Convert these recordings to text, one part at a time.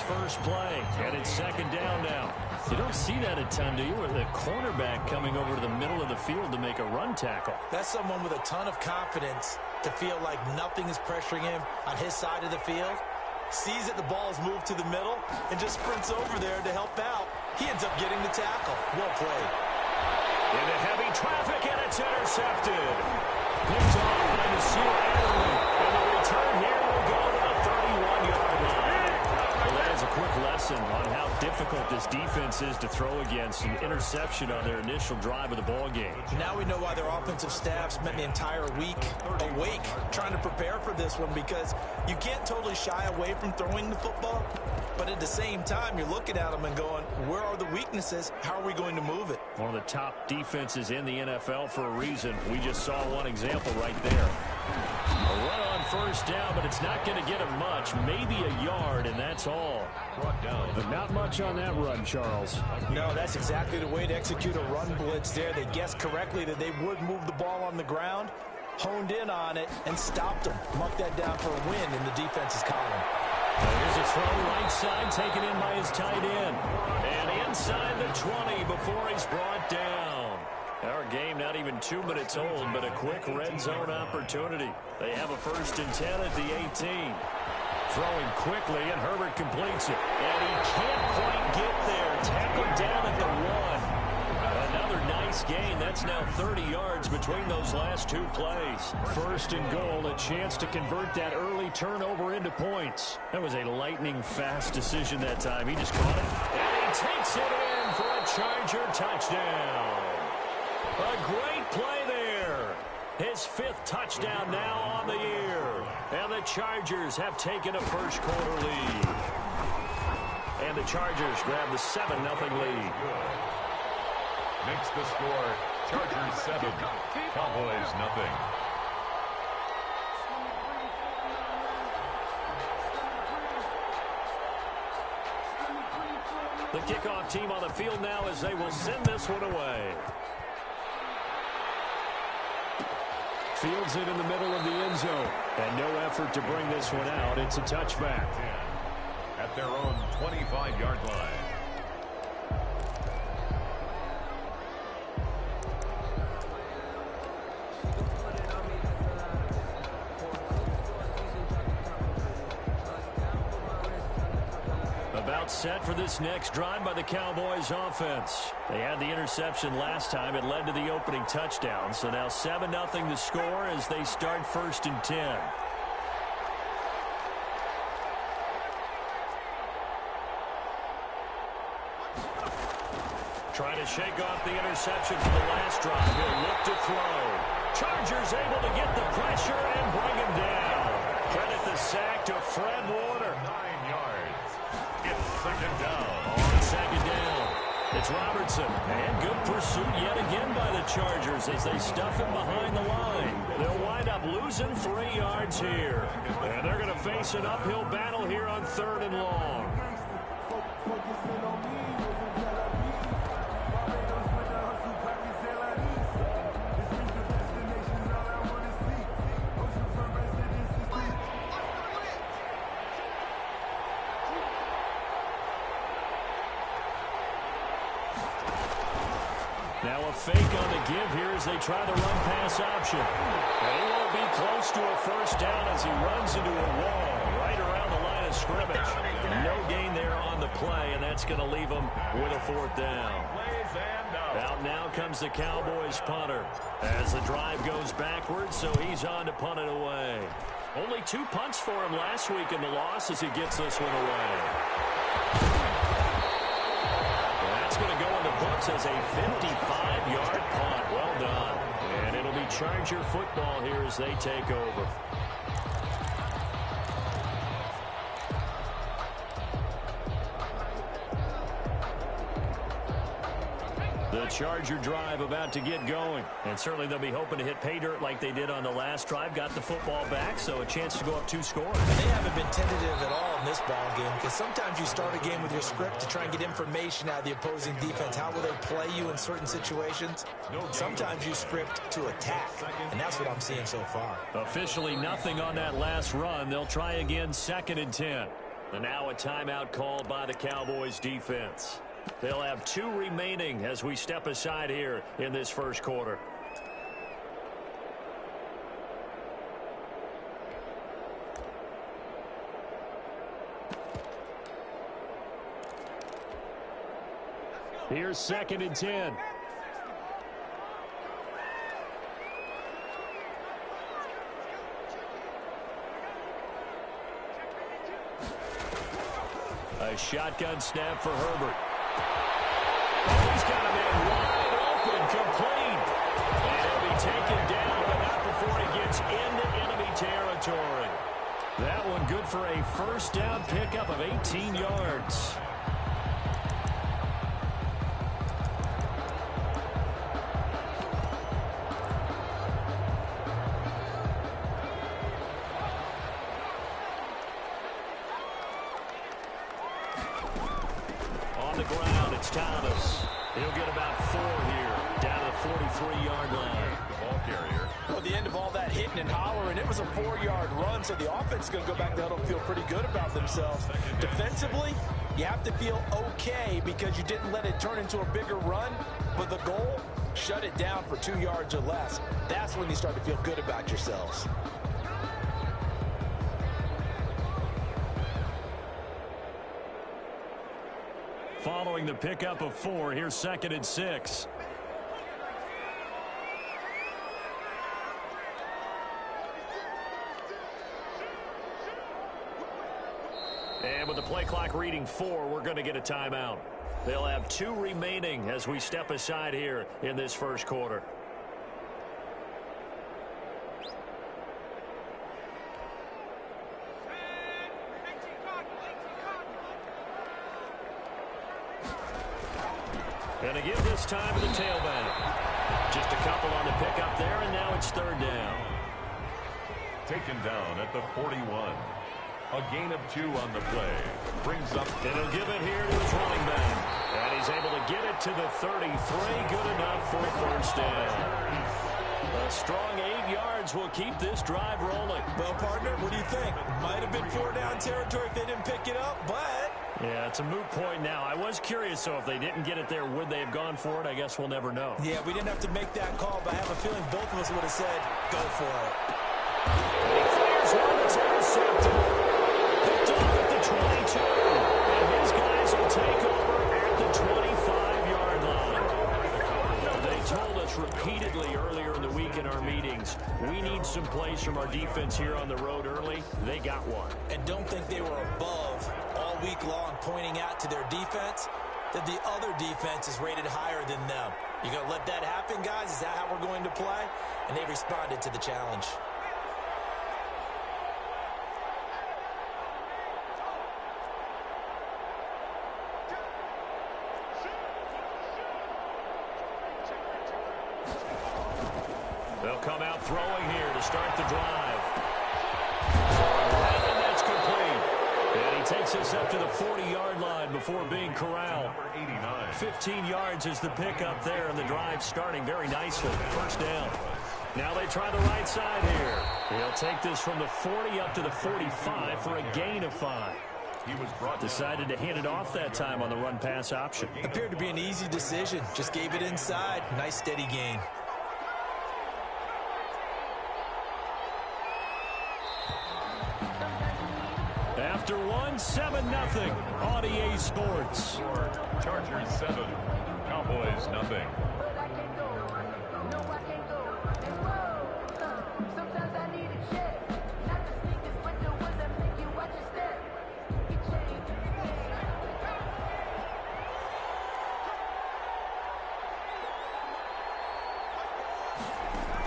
first play, and it's second down now. You don't see that a ton, do you? Where the cornerback coming over to the middle of the field to make a run tackle. That's someone with a ton of confidence to feel like nothing is pressuring him on his side of the field. Sees that the ball is moved to the middle and just sprints over there to help out. He ends up getting the tackle. Well played. Into heavy traffic, and it's intercepted. Picked off by the Seal Adderley. And the return here will go to the 31-yard line. Well, that is a quick lesson on how difficult this defense is to throw against. An interception on their initial drive of the ball game. Now we know why their offensive staff spent the entire week awake trying to prepare for this one, because you can't totally shy away from throwing the football. But at the same time, you're looking at them and going, where are the weaknesses? How are we going to move it? One of the top defenses in the NFL for a reason. We just saw one example right there. A run on first down, but it's not going to get him much. Maybe a yard, and that's all. Brought down. But not much on that run, Charles. No, that's exactly the way to execute a run blitz there. They guessed correctly that they would move the ball on the ground, honed in on it, and stopped them. Mark that down for a win in the defense's column. Here's a throw right side, taken in by his tight end. And inside the 20 before he's brought down. Our game not even 2 minutes old, but a quick red zone opportunity. They have a 1st and 10 at the 18. Throwing quickly, and Herbert completes it. And he can't quite get there. Tackled down at the 1. Another nice gain. That's now 30 yards between those last 2 plays. 1st and goal, a chance to convert that early turnover into points. That was a lightning-fast decision that time. He just caught it. And he takes it in for a Charger touchdown. A great play there. His 5th touchdown now on the year. And the Chargers have taken a first-quarter lead. And the Chargers grab the 7-0 lead. Makes the score Chargers 7, Cowboys 0. The kickoff team on the field now as they will send this one away. Fields it in the middle of the end zone. And no effort to bring this one out. It's a touchback. At their own 25-yard line. About set for this next drive by the Cowboys offense. They had the interception last time. It led to the opening touchdown. So now 7-0 the score as they start 1st and 10. Trying to shake off the interception from the last drive. He'll look to throw. Chargers able to get the pressure and bring him down. Credit the sack to Fred Warner. 9 yards. It's 2nd down. On 2nd down, it's Robertson. And good pursuit yet again by the Chargers as they stuff him behind the line. They'll wind up losing 3 yards here. And they're going to face an uphill battle here on 3rd and long. Now a fake on the give here as they try the run-pass option. And he won't be close to a 1st down as he runs into a wall right around the line of scrimmage. No gain there on the play, and that's going to leave him with a 4th down. Out now comes the Cowboys punter as the drive goes backwards, so he's on to punt it away. Only 2 punts for him last week in the loss as he gets this one away. That's going to go in the books as a 55-yard punt. Well done. And it'll be Charger football here as they take over. The Charger drive about to get going. And certainly they'll be hoping to hit pay dirt like they did on the last drive. Got the football back, so a chance to go up 2 scores. And they haven't been tentative at all in this ball game, because sometimes you start a game with your script to try and get information out of the opposing defense. How will they play you in certain situations? Sometimes you script to attack, and that's what I'm seeing so far. Officially nothing on that last run. They'll try again 2nd and 10. And now a timeout called by the Cowboys defense. They'll have 2 remaining as we step aside here in this first quarter. Here's 2nd and 10. A shotgun snap for Herbert. Oh, he's got a man wide open, complete. And he'll be taken down, but not before he gets into enemy territory. That one good for a first down pickup of 18 yards. On the ground, it's Thomas. He'll get about 4 here, down to the 43-yard line. The ball carrier. Well, the end of all that hitting and hollering, it was a 4-yard run, so the offense is going to go back to the huddle and feel pretty good about themselves. Defensively, you have to feel okay because you didn't let it turn into a bigger run, but the goal, shut it down for 2 yards or less. That's when you start to feel good about yourselves. Following the pickup of 4, here's 2nd and 6. And with the play clock reading 4, we're going to get a timeout. They'll have 2 remaining as we step aside here in this first quarter. Going to give this time to the tailback. Just a couple on the pickup there, and now it's 3rd down. Taken down at the 41. A gain of 2 on the play. Brings up. And he'll give it here to his running back. And he's able to get it to the 33. Good enough for a first down. A strong 8 yards will keep this drive rolling. Well, partner, what do you think? Might have been 4-down territory if they didn't pick it up, but... Yeah, it's a moot point now. I was curious, so if they didn't get it there, would they have gone for it? I guess we'll never know. Yeah, we didn't have to make that call, but I have a feeling both of us would have said, go for it. And he fires one that's intercepted. Picked off at the 22. And his guys will take over at the 25-yard line. They told us repeatedly earlier in the week in our meetings, we need some plays from our defense here on the road early. They got one. And don't think they were above all week long pointing out to their defense that the other defense is rated higher than them. You going to let that happen, guys? Is that how we're going to play? And they responded to the challenge. They'll come out throwing here to start the drive. And that's complete. And he takes us up to the 40-yard line before being corralled. 15 yards is the pickup there, and the drive starting very nicely. First down. Now they try the right side here. He'll take this from the 40 up to the 45 for a gain of 5. He was brought Decided to hand it off that time on the run-pass option. Appeared to be an easy decision. Just gave it inside. Nice steady gain. After 7-0 on EA Sports. Chargers 7, Cowboys nothing.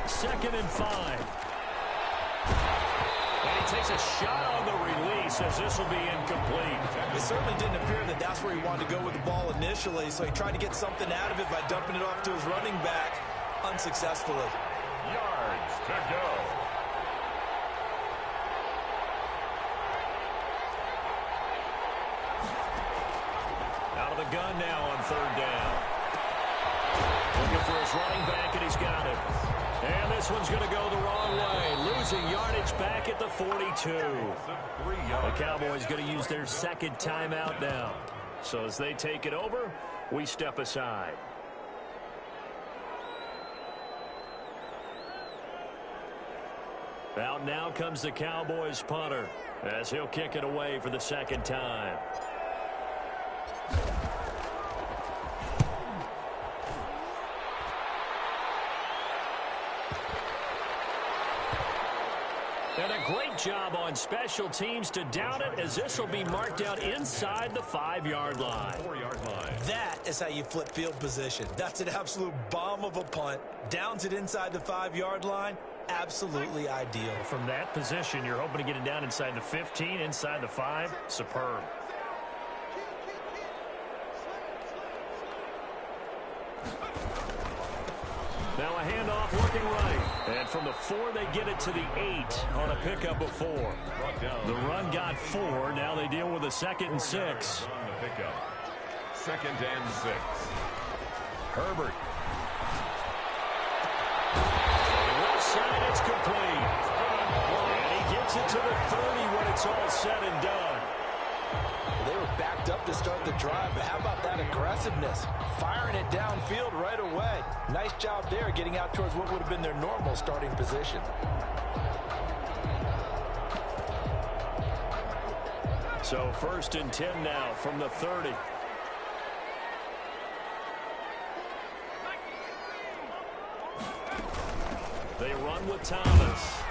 Second and 5. And he takes a shot on the release as this will be incomplete. It certainly didn't appear that that's where he wanted to go with the ball initially, so he tried to get something out of it by dumping it off to his running back unsuccessfully. Yards to go. Out of the gun now on 3rd down. Looking for his running back, and he's got it. And this one's going to go the wrong way. Losing yardage back at the 42. The Cowboys going to use their second timeout now. So as they take it over, we step aside. Out now comes the Cowboys punter as he'll kick it away for the second time. And a great job on special teams to down it, as this will be marked out inside the 5-yard line. 4-yard line. That is how you flip field position. That's an absolute bomb of a punt. Downs it inside the 5-yard line. Absolutely ideal. From that position, you're hoping to get it down inside the 15, inside the 5. Superb. Now a handoff looking right. And from the 4, they get it to the 8 on a pickup of 4. The run got 4. Now they deal with a 2nd and 6. On the pickup. 2nd and 6. Herbert. Left side, it's complete. And he gets it to the 30 when it's all said and done. They were backed up to start the drive, but how about that aggressiveness? Firing it downfield right away. Nice job there, getting out towards what would have been their normal starting position. So 1st and 10 now from the 30. They run with Thomas.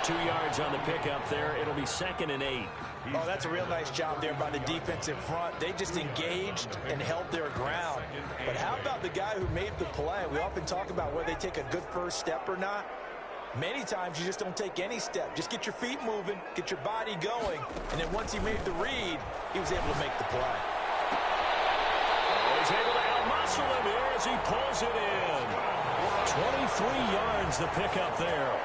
2 yards on the pickup there. It'll be 2nd and 8. Oh, that's a real nice job there by the defensive front. They just engaged and held their ground. But how about the guy who made the play? We often talk about whether they take a good first step or not. Many times you just don't take any step. Just get your feet moving, get your body going, and then once he made the read, he was able to make the play. Oh, he's able to out-muscle him here as he pulls it in. 23 yards the pickup there.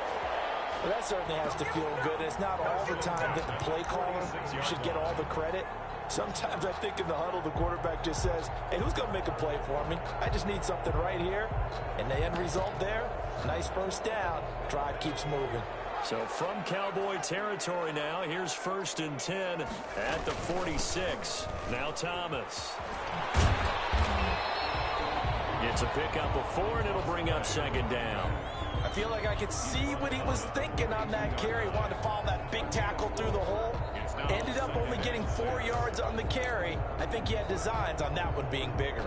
Well, that certainly has to feel good. It's not all the time that the play caller should get all the credit. Sometimes I think in the huddle, the quarterback just says, hey, who's going to make a play for me? I just need something right here. And the end result there, nice first down. Drive keeps moving. So from Cowboy territory now, here's 1st and 10 at the 46. Now Thomas. Gets a pickup of 4, and it'll bring up 2nd down. I feel like I could see what he was thinking on that carry. He wanted to follow that big tackle through the hole. Ended up only getting 4 yards on the carry. I think he had designs on that one being bigger.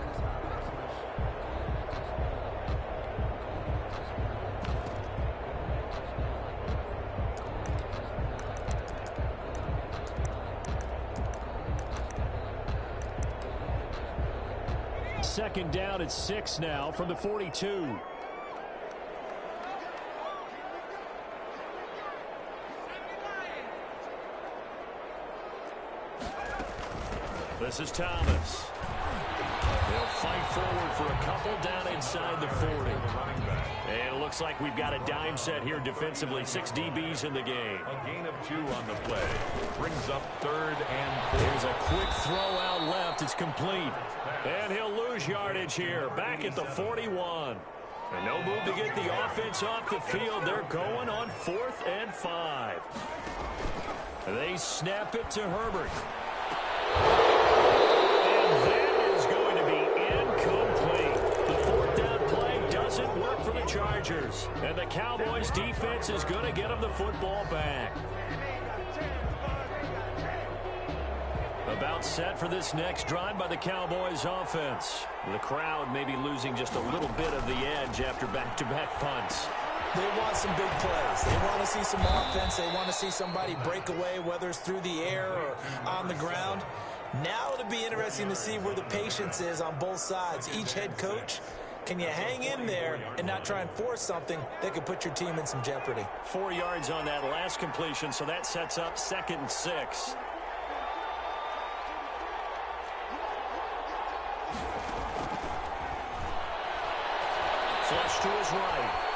Second down at 6 now from the 42. This is Thomas. They'll fight forward for a couple down inside the 40. And it looks like we've got a dime set here defensively. 6 DBs in the game. A gain of 2 on the play. Brings up 3rd and 4. There's a quick throw out left. It's complete. And he'll lose yardage here. Back at the 41. And no move to get the offense off the field. They're going on 4th and 5. They snap it to Herbert. And that is going to be incomplete. The 4th down play doesn't work for the Chargers. And the Cowboys defense is going to get them the football back. About set for this next drive by the Cowboys offense. The crowd may be losing just a little bit of the edge after back-to-back punts. They want some big plays. They want to see some offense. They want to see somebody break away, whether it's through the air or on the ground. Now it'll be interesting to see where the patience is on both sides. Each head coach, can you hang in there and not try and force something that could put your team in some jeopardy? 4 yards on that last completion, so that sets up 2nd and 6. Flush to his right.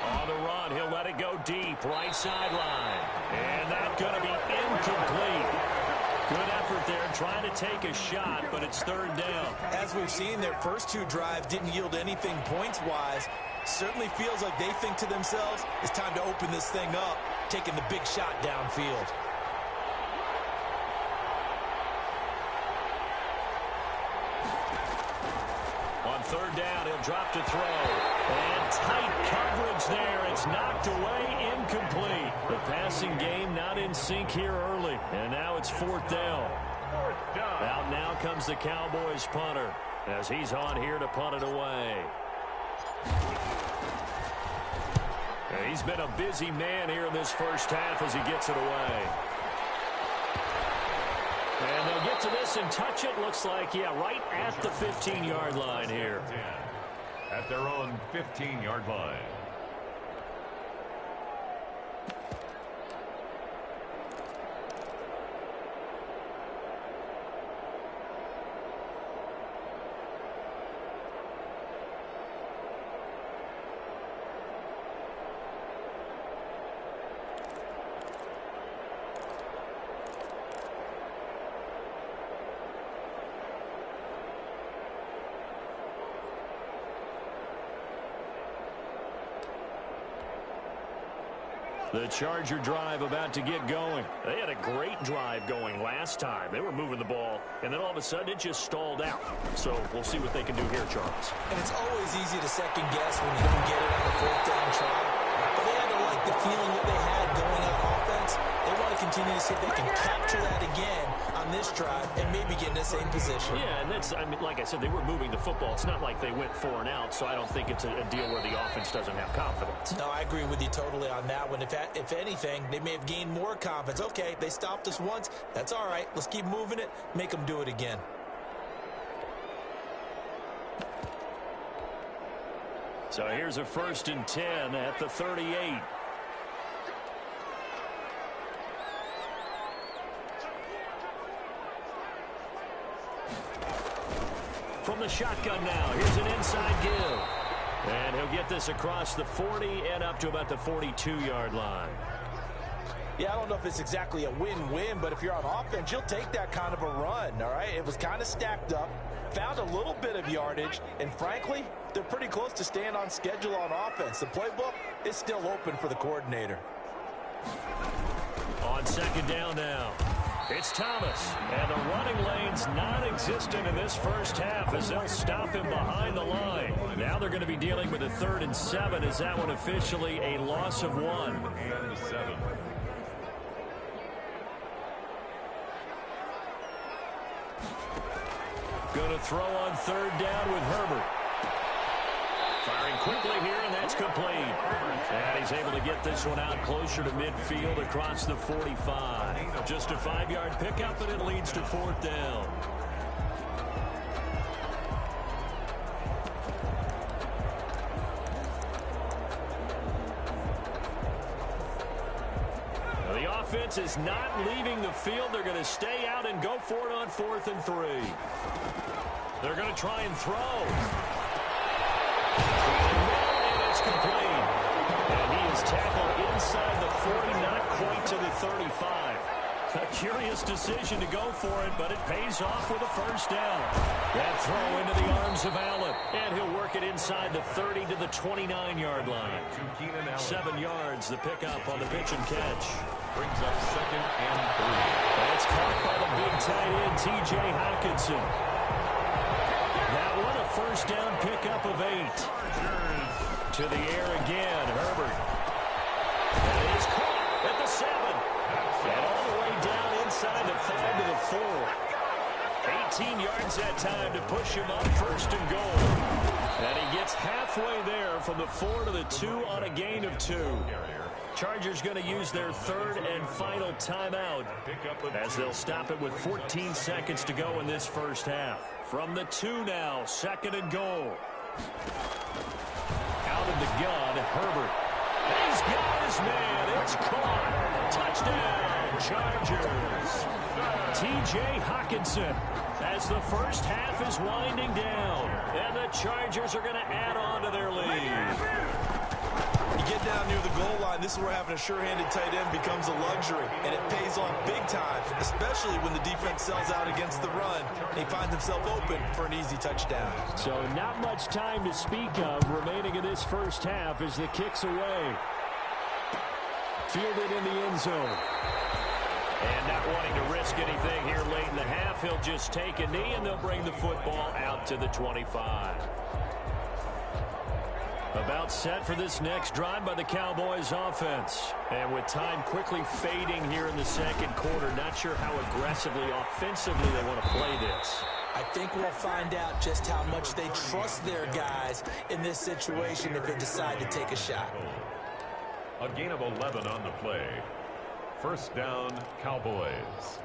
On the run, he'll let it go deep, right sideline. And that's going to be incomplete. Good effort there trying to take a shot, but it's third down. As we've seen, their first two drives didn't yield anything points-wise. Certainly feels like they think to themselves, it's time to open this thing up, taking the big shot downfield. On third down, he'll drop to throw. And tight coverage there. It's knocked away, incomplete. The passing game not in sync here early. And now it's fourth down. Out now comes the Cowboys punter as he's on here to punt it away. He's been a busy man here in this first half as he gets it away. And they'll get to this and touch it. Looks like, yeah, right at the 15-yard line here. At their own 15-yard line. The Charger drive about to get going. They had a great drive going last time. They were moving the ball, and then all of a sudden it just stalled out. So we'll see what they can do here, Charles. And it's always easy to second guess when you don't get it on the fourth down try. But they had to like the feeling that they had going on offense. They want to continue to see if they can capture that again on this drive and maybe get in the same position. Yeah, and that's, I mean, like I said, they were moving the football. It's not like they went 4 and out, so I don't think it's a deal where the offense doesn't have confidence. No, I agree with you totally on that one. If anything, they may have gained more confidence. Okay, they stopped us once. That's all right. Let's keep moving it. Make them do it again. So here's a 1st and 10 at the 38. From the shotgun now, here's an inside give. And he'll get this across the 40 and up to about the 42-yard line. Yeah, I don't know if it's exactly a win-win, but if you're on offense, you'll take that kind of a run, all right? It was kind of stacked up, found a little bit of yardage, and frankly, they're pretty close to staying on schedule on offense. The playbook is still open for the coordinator. On second down now, it's Thomas, and the running lane's non-existent in this first half as they'll stop him behind the line. Now they're going to be dealing with a 3rd and 7. Is that one officially a loss of 1? 3rd and 7. Going to throw on 3rd down with Herbert. Firing quickly here, and that's complete. And he's able to get this one out closer to midfield across the 45. Just a 5-yard pickup, and it leads to 4th down. Now, the offense is not leaving the field. They're going to stay out and go for it on 4th and 3. They're going to try and throw. And it's complete. And he is tackled inside the 40, not quite to the 35. A curious decision to go for it, but it pays off with a 1st down. That throw into the arms of Allen. And he'll work it inside the 30 to the 29-yard line. 7 yards, the pickup on the pitch and catch. Brings up 2nd and 3. That's caught by the big tight end, T.J. Hockenson. That one a 1st down pickup of 8. To the air again, Herbert. That is caught at the 7. And all the way down inside the 5 to the 4. 18 yards that time to push him up 1st and goal. And he gets halfway there from the 4 to the 2 on a gain of 2. Chargers going to use their 3rd and final timeout as they'll stop it with 14 seconds to go in this first half. From the 2 now, 2nd and goal. Out of the gun, Herbert. He's got his man. It's caught. Touchdown, Chargers. T.J. Hockenson as the first half is winding down. And the Chargers are going to add on to their lead. You get down near the goal line, this is where having a sure-handed tight end becomes a luxury, and it pays off big time, especially when the defense sells out against the run, and he finds himself open for an easy touchdown. So not much time to speak of remaining in this first half as the kick's away. Fielded in the end zone. And not wanting to risk anything here late in the half, he'll just take a knee, and they'll bring the football out to the 25. About set for this next drive by the Cowboys offense. And with time quickly fading here in the second quarter, not sure how aggressively, offensively they want to play this. I think we'll find out just how much they trust their guys in this situation if they decide to take a shot. A gain of 11 on the play. First down, Cowboys.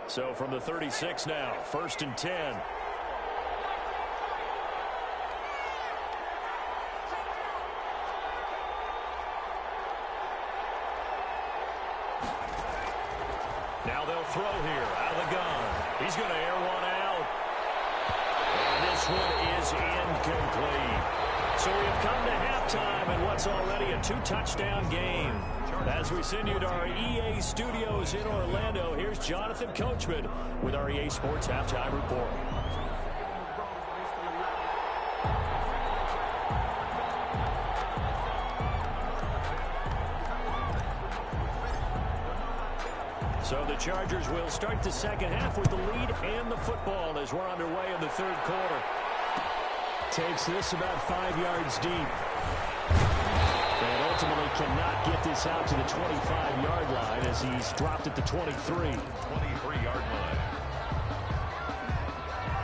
So from the 36 now, 1st and 10. Now they'll throw here out of the gun. He's going to air one out. And this one is incomplete. So we have come to halftime in what's already a 2-touchdown game. As we send you to our EA studios in Orlando, here's Jonathan Coachman with our EA Sports Halftime Report. So the Chargers will start the second half with the lead and the football as we're underway in the third quarter. Takes this about 5 yards deep. And ultimately cannot get this out to the 25-yard line as he's dropped at the 23. 23-yard line.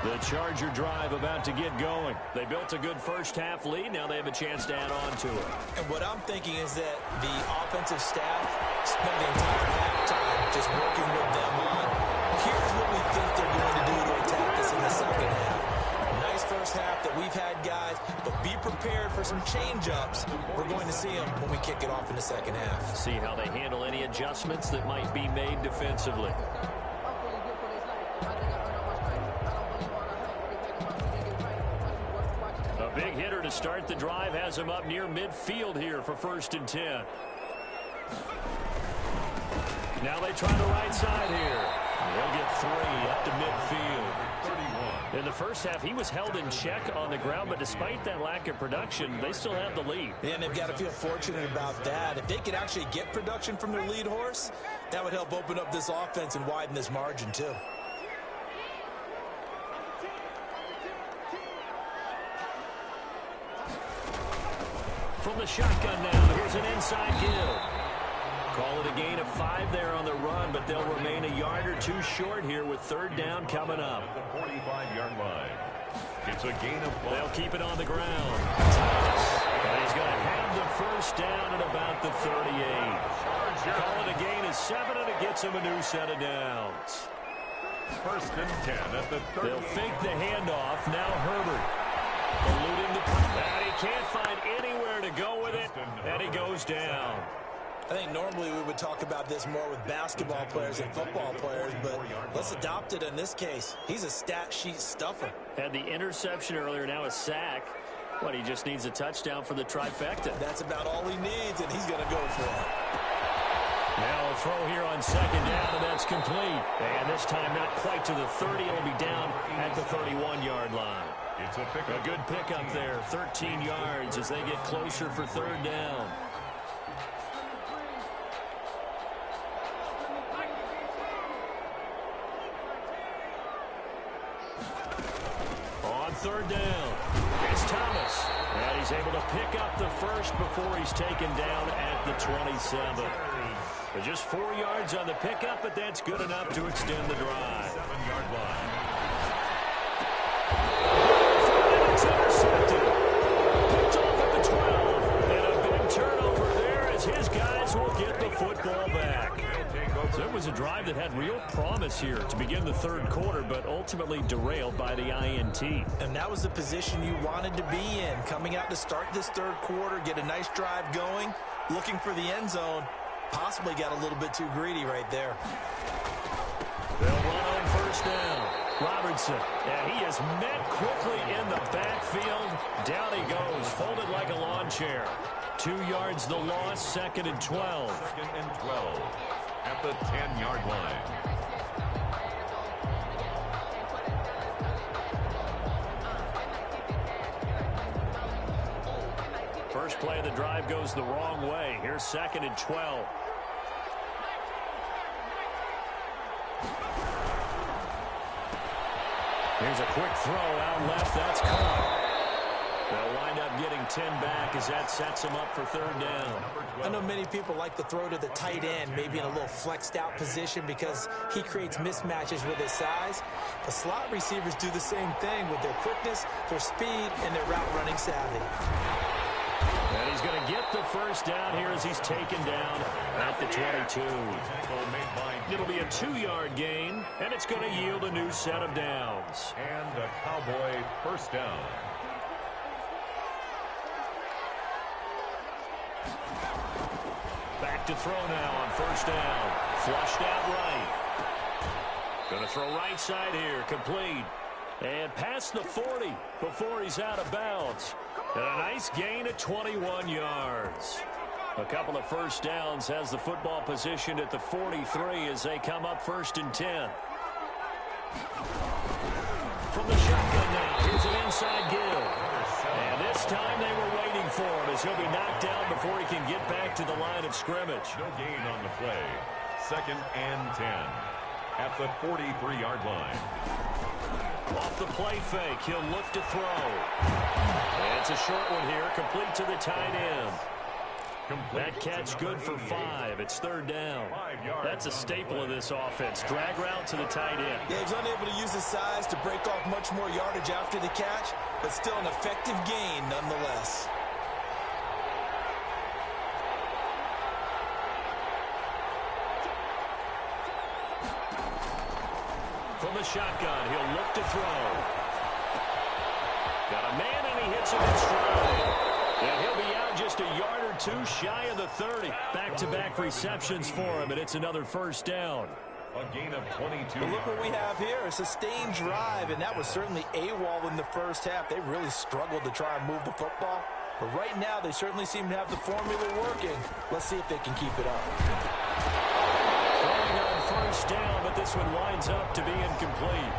The Charger drive about to get going. They built a good first-half lead. Now they have a chance to add on to it. And what I'm thinking is that the offensive staff spent the entire halftime just working with them on, here's what we think they're going to do to attack us in the second half. Nice first half that we've had, guys, but be prepared for some change-ups. We're going to see them when we kick it off in the second half. See how they handle any adjustments that might be made defensively. A big hitter to start the drive has him up near midfield here for 1st and 10. Now they try the right side here. They'll get 3 up to midfield. In the first half, he was held in check on the ground, but despite that lack of production, they still have the lead. And they've got to feel fortunate about that. If they could actually get production from their lead horse, that would help open up this offense and widen this margin, too. From the shotgun now, here's an inside give. Call it a gain of 5 there on the run, but they'll remain a yard or 2 short here with 3rd down coming up. The 45-yard line. It's a gain of 5. They'll keep it on the ground. And he's going to have the first down at about the 38. Call it a gain of 7, and it gets him a new set of downs. 1st and 10 at the 30. They'll fake the handoff. Now Herbert eluding the and he can't find anywhere to go with it, and he goes down. I think normally we would talk about this more with basketball players and football players, but let's adopt it in this case. He's a stat sheet stuffer. Had the interception earlier, now a sack. What, he just needs a touchdown for the trifecta. That's about all he needs, and he's going to go for it. Now a throw here on 2nd down, and that's complete. And this time not quite to the 30. It'll be down at the 31-yard line. It's a good pickup there, 13 yards as they get closer for 3rd down. On 3rd down, it's Thomas. And he's able to pick up the first before he's taken down at the 27. But just 4 yards on the pickup, but that's good enough to extend the drive. 7-yard line. It's intercepted. Picked off at the 12. And a big turnover there as his guys will get the football back. So it was a drive that had real promise here to begin the 3rd quarter, but ultimately derailed by the INT. And that was the position you wanted to be in. Coming out to start this 3rd quarter, get a nice drive going, looking for the end zone. Possibly got a little bit too greedy right there. They'll run on 1st down. Robertson, and he is met quickly in the backfield. Down he goes, folded like a lawn chair. 2 yards the loss, 2nd and 12. 2nd and 12 at the 10-yard line. First play of the drive goes the wrong way. Here's 2nd and 12. Here's a quick throw out left. That's caught. They'll wind up getting 10 back as that sets them up for 3rd down. I know many people like to throw to the tight end, maybe in a little flexed out position because he creates mismatches with his size. The slot receivers do the same thing with their quickness, their speed, and their route running savvy. And he's going to get the first down here as he's taken down at the 22. It'll be a 2-yard gain, and it's going to yield a new set of downs. And a Cowboy first down. Back to throw now on first down. Flushed out right. Going to throw right side here. Complete. And past the 40 before he's out of bounds. And a nice gain of 21 yards. A couple of first downs has the football positioned at the 43 as they come up 1st and 10. From the shotgun now, here's an inside give. And this time they were waiting for him as he'll be knocked down before he can get back to the line of scrimmage. No gain on the play. 2nd and 10 at the 43-yard line. Off the play fake, he'll look to throw. And it's a short one here, complete to the tight end. That catch good for 5. It's 3rd down. That's a staple of this offense. Drag route to the tight end. Yeah, he's unable to use his size to break off much more yardage after the catch, but still an effective gain nonetheless. From the shotgun, he'll look to throw. Got a man, and he hits him in stride. And he'll be out just a yard or 2 shy of the 30. Back-to-back receptions for him, and it's another first down. A gain of 22. But look what we have here, a sustained drive, and that was certainly AWOL in the first half. They really struggled to try and move the football. But right now, they certainly seem to have the formula working. Let's see if they can keep it up. Throwing on first down, but this one winds up to be incomplete.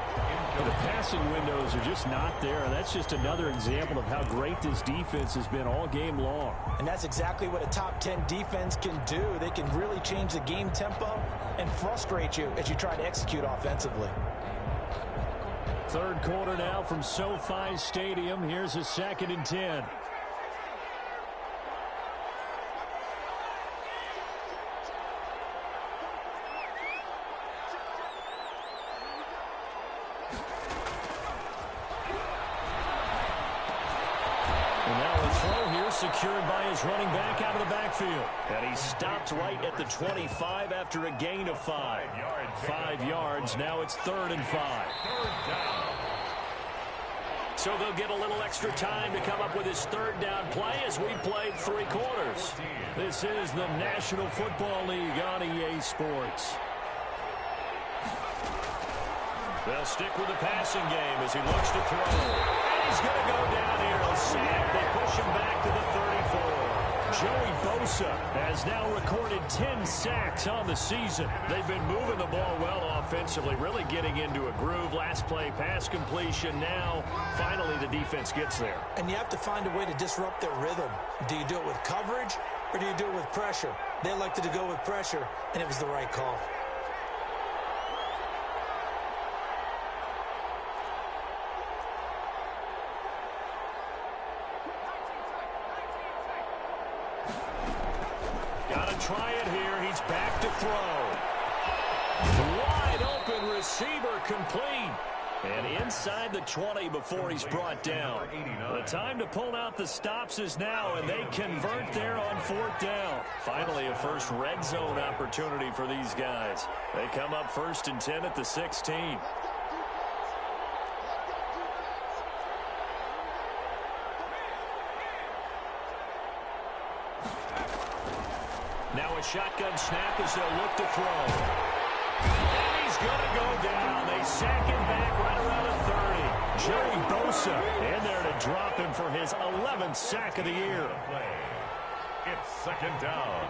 The passing windows are just not there. That's just another example of how great this defense has been all game long. And that's exactly what a top 10 defense can do. They can really change the game tempo and frustrate you as you try to execute offensively. 3rd quarter now from SoFi Stadium. Here's a 2nd and 10. Secured by his running back out of the backfield. And he stopped right at the 25 after a gain of 5. 5 yards. Now it's 3rd and 5. So they'll get a little extra time to come up with his 3rd down play as we played 3 quarters. This is the National Football League on EA Sports. They'll stick with the passing game as he looks to throw. And he's going to go down here. A sack. They push him back to the 34. Joey Bosa has now recorded 10 sacks on the season. They've been moving the ball well offensively, really getting into a groove. Last play, pass completion. Now, finally, the defense gets there. And you have to find a way to disrupt their rhythm. Do you do it with coverage or do you do it with pressure? They elected to go with pressure, and it was the right call. Try it here. He's back to throw. Wide open receiver complete. And inside the 20 before he's brought down. The time to pull out the stops is now, and they convert there on 4th down. Finally, a first red zone opportunity for these guys. They come up 1st and 10 at the 16. Now a shotgun snap as they'll look to throw. And he's going to go down. They second back right around the 30. Joey Bosa in there to drop him for his 11th sack of the year. It's second down.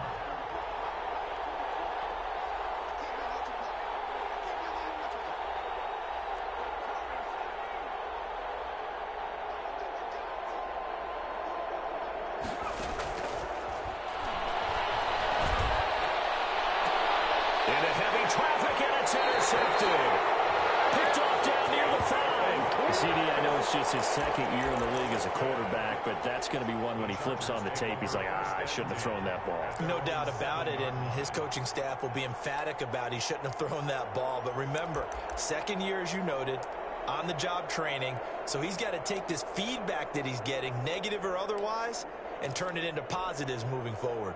Into heavy traffic, and it's intercepted. Picked off down near the 5. CD, I know it's just his second year in the league as a quarterback, but that's going to be one when he flips on the tape. He's like, I shouldn't have thrown that ball. No doubt about it, and his coaching staff will be emphatic about he shouldn't have thrown that ball. But remember, second year, as you noted, on-the-job training, so he's got to take this feedback that he's getting, negative or otherwise, and turn it into positives moving forward.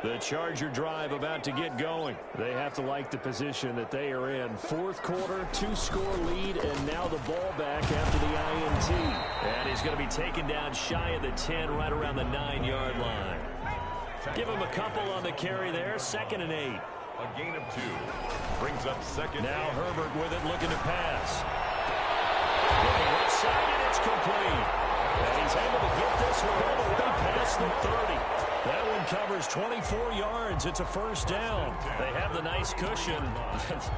The Charger drive about to get going. They have to like the position that they are in. Fourth quarter, 2-score lead, and now the ball back after the INT. And he's going to be taken down shy of the 10, right around the 9-yard line. Give him a couple on the carry there, 2nd and 8. A gain of 2. Brings up second. Now Herbert with it, looking to pass. Looking left side, and it's complete. And he's able to get this one all the way past the 30. That one covers 24 yards. It's a first down. They have the nice cushion.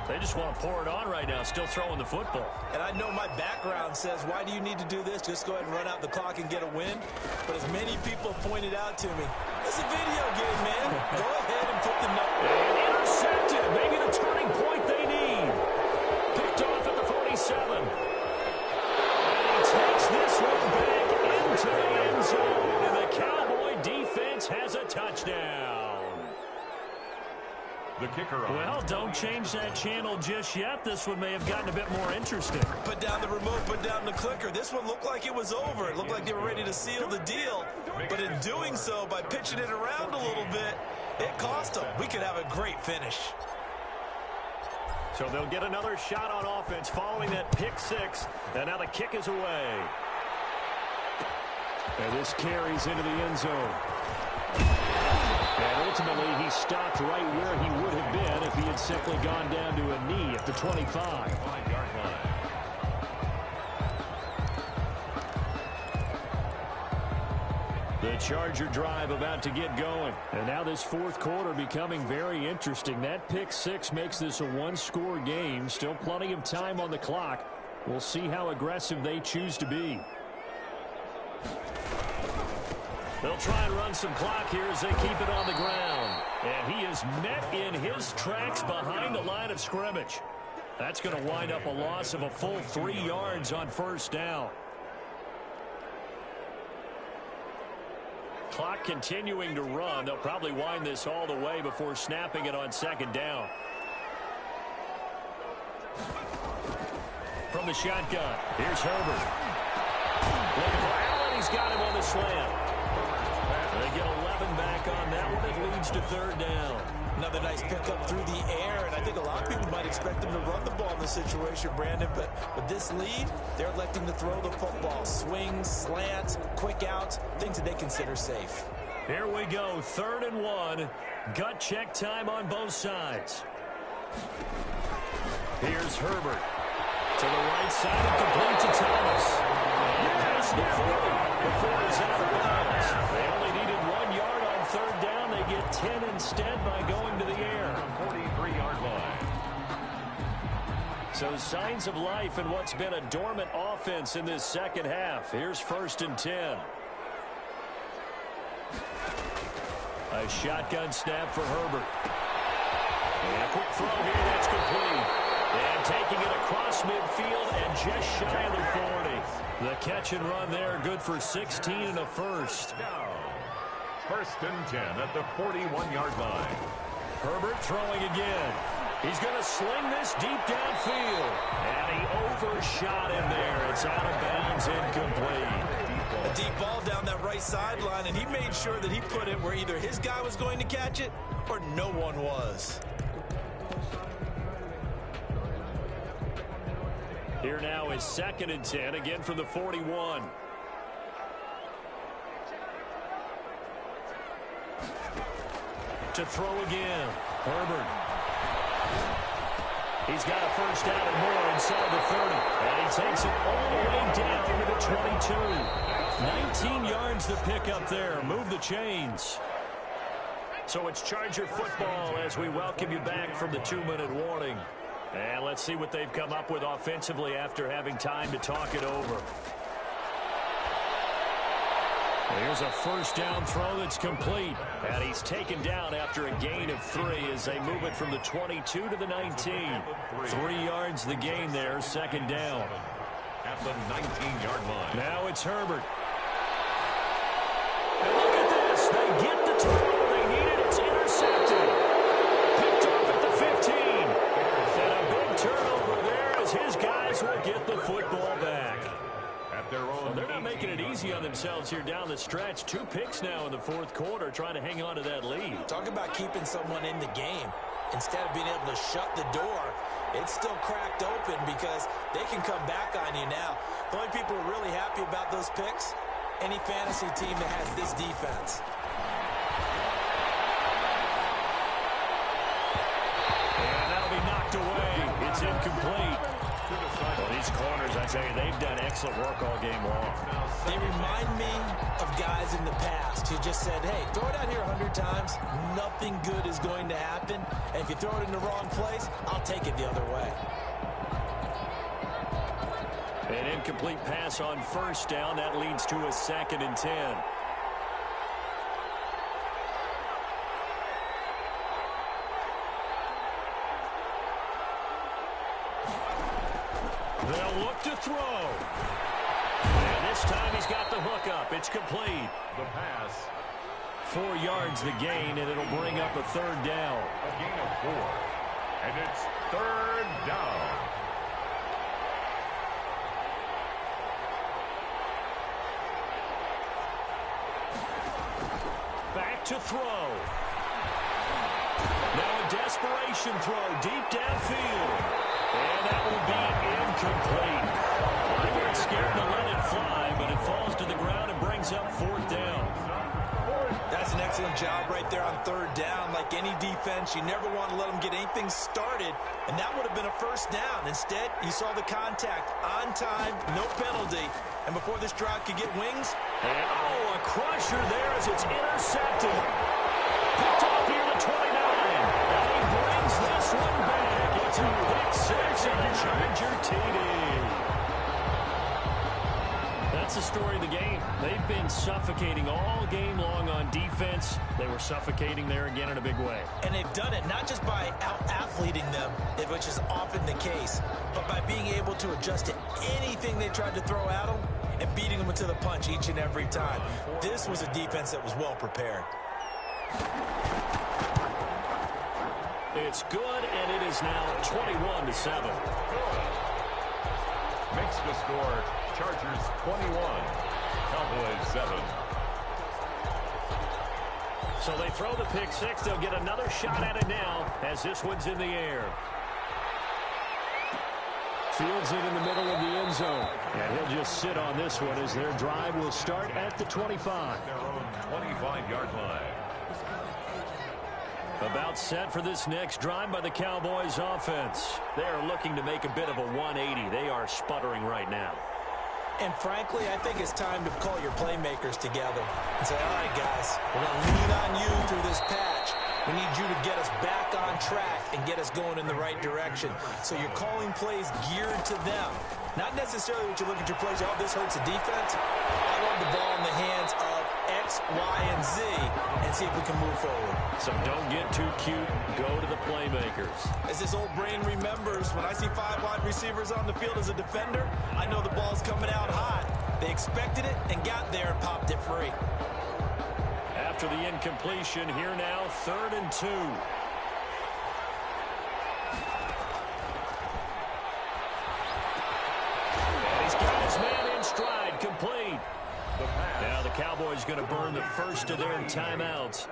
They just want to pour it on right now, still throwing the football. And I know my background says, why do you need to do this? Just go ahead and run out the clock and get a win. But as many people pointed out to me, it's a video game, man. Go ahead and put the number. And intercepted. Maybe the turning point they need. Picked off at the 47. And he takes this one back into the end zone. And the Cowboy defense has a touchdown. The kicker on. Well, don't change that channel just yet. This one may have gotten a bit more interesting. Put down the remote, put down the clicker. This one looked like it was over. It looked like they were ready to seal the deal. But in doing so, by pitching it around a little bit, it cost them. We could have a great finish. So they'll get another shot on offense following that pick 6. And now the kick is away. And this carries into the end zone. And ultimately, he stopped right where he would have been if he had simply gone down to a knee at the 25. 5-yard line. The Charger drive about to get going. And now this fourth quarter becoming very interesting. That pick 6 makes this a one-score game. Still plenty of time on the clock. We'll see how aggressive they choose to be. They'll try and run some clock here as they keep it on the ground. And he is met in his tracks behind the line of scrimmage. That's going to wind up a loss of a full 3 yards on first down. Clock continuing to run. They'll probably wind this all the way before snapping it on second down. From the shotgun, here's Herbert. Looking for Allen. He's got him on the slant. They get 11 back on that one. It leads to third down. Another nice pickup through the air, and I think a lot of people might expect them to run the ball in this situation, Brandon, but with this lead, they're electing to throw the football. Swings, slants, quick outs, things that they consider safe. Here we go, 3rd and 1. Gut check time on both sides. Here's Herbert. To the right side and complete to Thomas. And past the 40 before he's out of bounds. They only needed 1 yard on third down. They get 10 instead by going to the air. 43-yard line. So signs of life in what's been a dormant offense in this second half. Here's 1st and 10. A shotgun snap for Herbert. And a quick throw here that's complete. And taking it across midfield and just shy of the 40. The catch and run there, good for 16 and a first. Down. 1st and 10 at the 41-yard line. Herbert throwing again. He's going to sling this deep downfield. And he overshot him there. It's out of bounds, incomplete. A deep ball down that right sideline, and he made sure that he put it where either his guy was going to catch it or no one was. Here now is 2nd and 10, again from the 41. To throw again, Herbert. He's got a first down and more inside the 30. And he takes it all the way down to the 22. 19 yards to pick up there. Move the chains. So it's Charger football as we welcome you back from the 2-minute warning. And let's see what they've come up with offensively after having time to talk it over. Here's a first down throw that's complete. And he's taken down after a gain of 3 as they move it from the 22 to the 19. 3 yards the gain there, second down. At the 19-yard line. Now it's Herbert. And look at this. They get the turnover they needed. It's intercepted. Picked off at the 15. And a big turnover there as his guys will get the football back. Well, they're not making it easy on themselves here down the stretch. 2 picks now in the fourth quarter trying to hang on to that lead. Talk about keeping someone in the game. Instead of being able to shut the door, it's still cracked open because they can come back on you now. The only people who are really happy about those picks, any fantasy team that has this defense. And that'll be knocked away. It's incomplete. Well, these corners, I tell you, they've done excellent work all game long. They remind me of guys in the past who just said, hey, throw it out here 100 times. Nothing good is going to happen. And if you throw it in the wrong place, I'll take it the other way. An incomplete pass on first down. That leads to a 2nd and 10. They'll look to throw. And this time he's got the hook up. It's complete. The pass. 4 yards the gain, and it'll bring up a 3rd down. A gain of 4. And it's 3rd down. Back to throw. Now a desperation throw deep downfield. And that will be incomplete. I got scared to let it fly, but it falls to the ground and brings up 4th down. That's an excellent job right there on 3rd down. Like any defense, you never want to let them get anything started, and that would have been a first down. Instead, you saw the contact on time, no penalty, and before this drive could get wings. And, oh, a crusher there as it's intercepted. Picked off near the 29. And he brings this one back. It's a pick 6 and a Charger TD. That's the story of the game. They've been suffocating all game long on defense. They were suffocating there again in a big way. And they've done it not just by out-athleting them, which is often the case, but by being able to adjust to anything they tried to throw at them and beating them to the punch each and every time. This was a defense that was well prepared. It's good, and it is now 21-7. Makes the score Chargers 21, Cowboys 7. So they throw the pick 6. They'll get another shot at it now as this one's in the air. Fields it in the middle of the end zone. And he'll just sit on this one as their drive will start at the 25. Their own 25-yard line. About set for this next drive by the Cowboys offense. They are looking to make a bit of a 180. They are sputtering right now. And frankly, I think it's time to call your playmakers together and say, all right, guys, we're going to lean on you through this patch. We need you to get us back on track and get us going in the right direction. So you're calling plays geared to them. Not necessarily what you look at your plays, oh, this hurts the defense. I want the ball in the hands of X, Y, and Z and see if we can move forward. So don't get too cute. Go to the playmakers. As this old brain remembers, when I see 5 wide receivers on the field as a defender, I know the ball's coming out hot. They expected it and got there and popped it free. After the incompletion, here now, 3rd and 2. And he's got his man in stride, complete. Now the Cowboys going to burn the first of their timeouts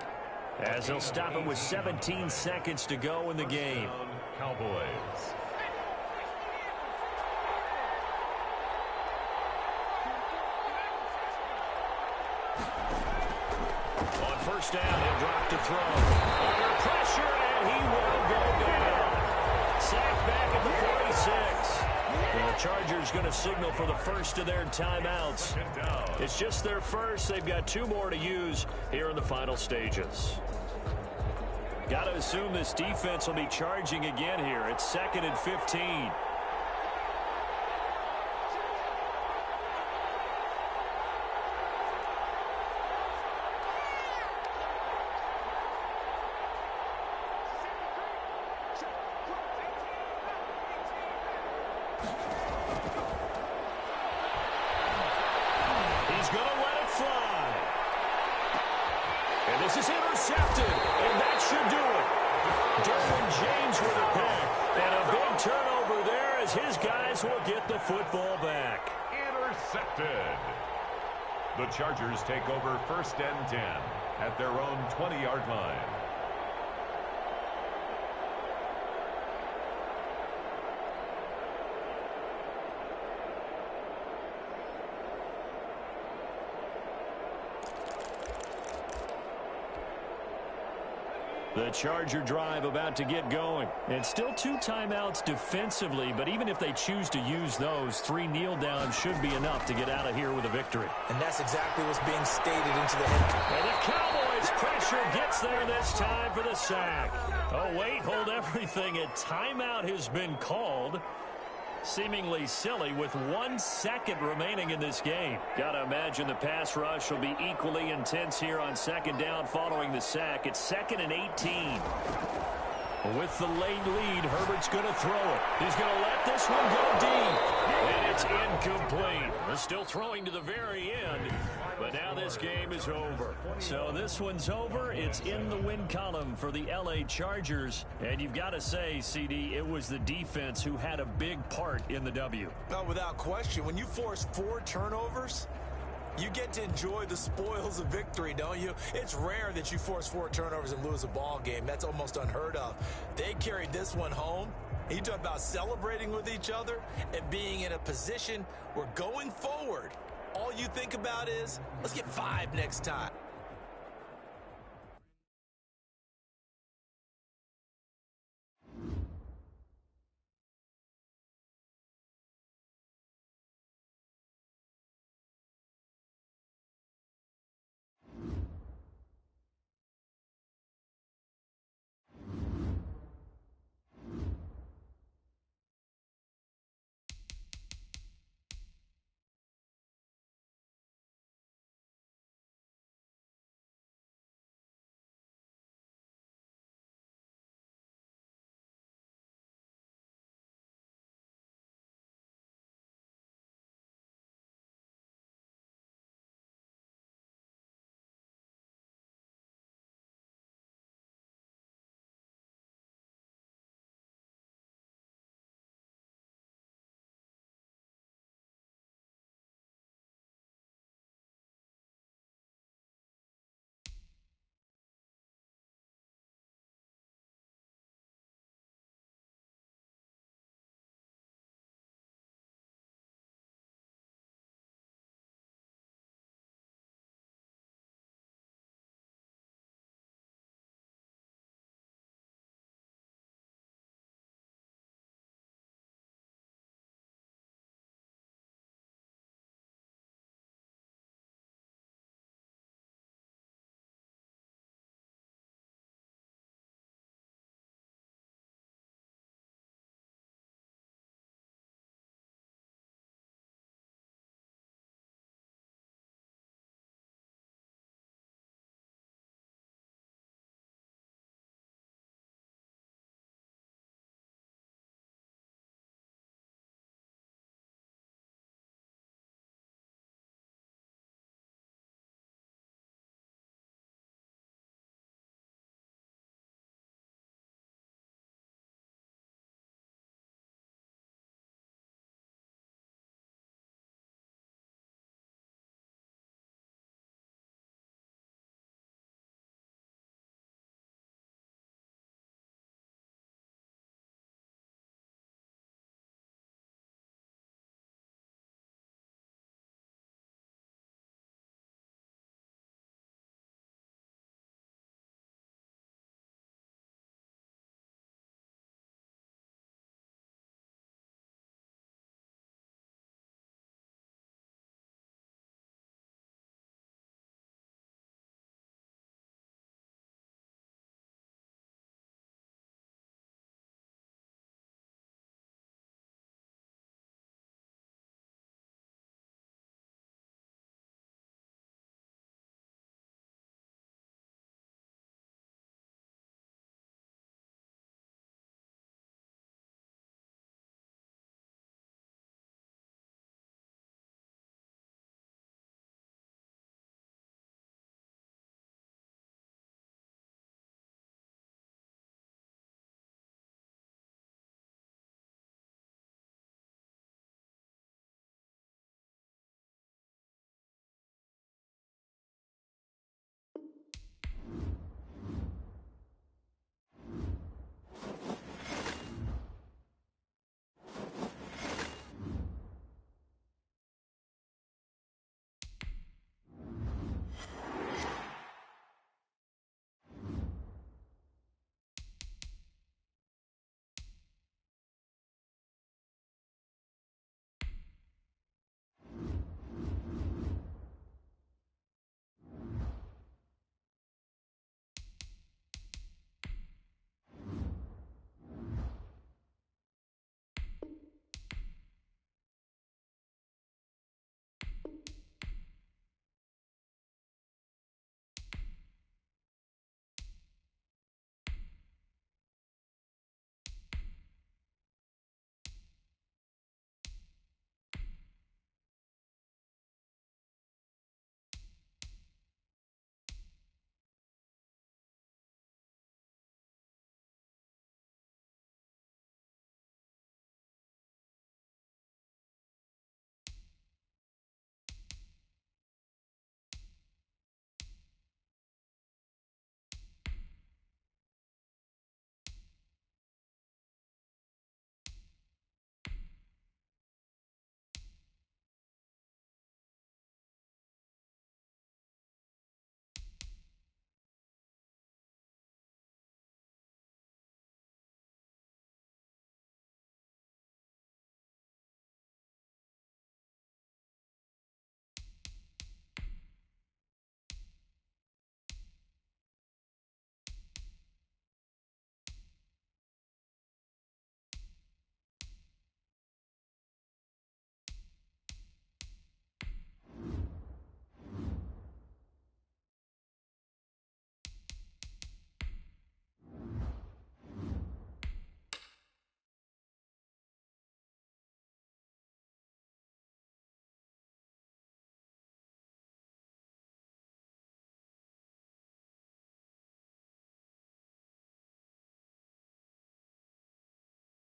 as they'll stop it with 17 seconds to go in the game. Cowboys. On first down, he'll drop to throw. Under pressure, and he will go down. Sacked back Chargers going to signal for the first of their timeouts. It's just their first. They've got 2 more to use here in the final stages. Got to assume this defense will be charging again here. It's 2nd and 15. He's going to let it fly. And this is intercepted, and that should do it. Derwin James with a pick, and a big turnover there as his guys will get the football back. Intercepted. The Chargers take over 1st and 10 at their own 20-yard line. The Charger drive about to get going. And still 2 timeouts defensively, but even if they choose to use those, 3 kneel downs should be enough to get out of here with a victory. And that's exactly what's being stated into the head. And the Cowboys pressure gets there this time for the sack. Oh, wait, hold everything. A timeout has been called. Seemingly silly with 1 second remaining in this game. Gotta imagine the pass rush will be equally intense here on 2nd down following the sack. It's 2nd and 18. With the late lead, Herbert's going to throw it. He's going to let this one go deep. And it's incomplete. They're still throwing to the very end. But now this game is over. So this one's over. It's in the win column for the L.A. Chargers. And you've got to say, CD, it was the defense who had a big part in the W. No, without question. When you force 4 turnovers, you get to enjoy the spoils of victory, don't you? It's rare that you force 4 turnovers and lose a ball game. That's almost unheard of. They carried this one home. You talk about celebrating with each other and being in a position where going forward, all you think about is, let's get 5 next time.